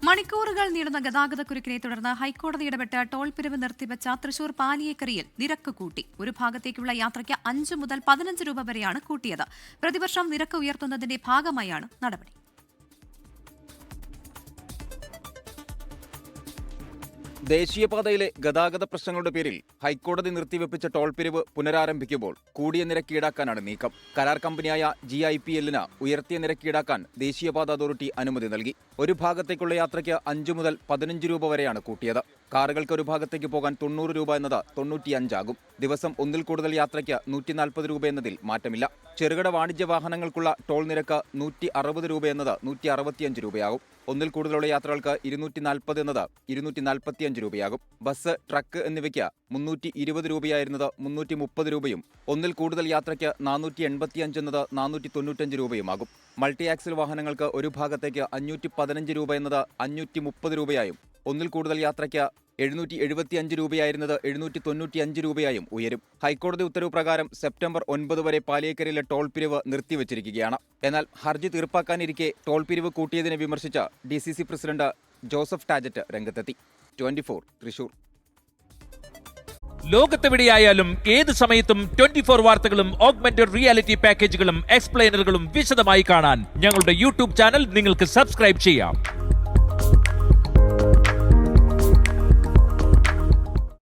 മണിക്കൂറുകൾ നീളുന്ന ഗതാഗതക്കുരുക്കിനെ തുടർന്ന് ഹൈക്കോടതി ഇടപെട്ട് ടോൾ പിരിവ് നിർത്തിവെച്ച തൃശൂർ പാലിയേക്കരയിൽ നിരക്ക് കൂട്ടി. ഒരു ഭാഗത്തേക്കുള്ള യാത്രയ്ക്ക് 5 മുതൽ 15 രൂപ വരെയാണ് കൂട്ടിയത്. പ്രതിവർഷം നിരക്ക് ഉയർത്തുന്നതിന്റെ ഭാഗമായാണ് നടപടി. ദേശീയപാതയിലെ ഗതാഗത പ്രശ്നങ്ങളുടെ പേരിൽ ഹൈക്കോടതി നിർത്തിവെപ്പിച്ച ടോൾ പിരിവ് പുനരാരംഭിക്കുമ്പോൾ കൂടിയ നിരക്ക് ഈടാക്കാനാണ് നീക്കം. കരാർ കമ്പനിയായ GIPLന് ഉയർത്തിയ നിരക്ക് ഈടാക്കാൻ ദേശീയപാത അതോറിറ്റി അനുമതി നൽകി. ഒരു ഭാഗത്തേക്കുള്ള യാത്രയ്ക്ക് 5 മുതൽ 15 രൂപ വരെയാണ് കൂട്ടിയത്. കാറുകൾക്ക് ഒരു ഭാഗത്തേക്ക് പോകാൻ 90 രൂപ എന്നത് 95 ആകും. ദിവസം ഒന്നിൽ കൂടുതൽ യാത്രയ്ക്ക് 140 രൂപ എന്നതിൽ മാറ്റമില്ല. ചെറുകിട വാണിജ്യ വാഹനങ്ങൾക്കുള്ള ടോൾ നിരക്ക് 160 രൂപ എന്നത് 165 രൂപയാകും. ഒന്നിൽ കൂടുതലുള്ള യാത്രകൾക്ക് 240 എന്നത് 245 രൂപയാകും. ബസ്, ട്രക്ക് എന്നിവയ്ക്ക് 320 രൂപയായിരുന്നത് 330 രൂപയും ഒന്നിൽ കൂടുതൽ യാത്രയ്ക്ക് 485 എന്നത് 495 രൂപയുമാകും. മൾട്ടി ആക്സിൽ വാഹനങ്ങൾക്ക് ഒരു ഭാഗത്തേക്ക് 515 രൂപ എന്നത് 530 രൂപയായും ഒന്നിൽ കൂടുതൽ യാത്രയ്ക്ക് 775 രൂപയായിരുന്നത് 795 രൂപയായും ഉയരും. ഹൈക്കോടതി ഉത്തരവ് പ്രകാരം സെപ്റ്റംബർ 9 വരെ പാലിയേക്കരയിലെ ടോൾ പിരിവ് നിർത്തിവച്ചിരിക്കുകയാണ്. എന്നാൽ ഹർജി തീർപ്പാക്കാനിരിക്കെ ടോൾ പിരിവ് കൂട്ടിയതിനെ വിമർശിച്ച DCC പ്രസിഡന്റ് ജോസഫ് ടാജറ്റ് രംഗത്തെത്തി. 24 തൃശൂർ. ലോകത്തെവിടെയായാലും ഏത് സമയത്തും 24 വാർത്തകളും ഓഗ്മെന്റഡ് റിയാലിറ്റി പാക്കേജുകളും എക്സ്പ്ലെയിനറുകളും വിശദമായി കാണാൻ ഞങ്ങളുടെ YouTube ചാനൽ നിങ്ങൾക്ക് സബ്സ്ക്രൈബ് ചെയ്യാം.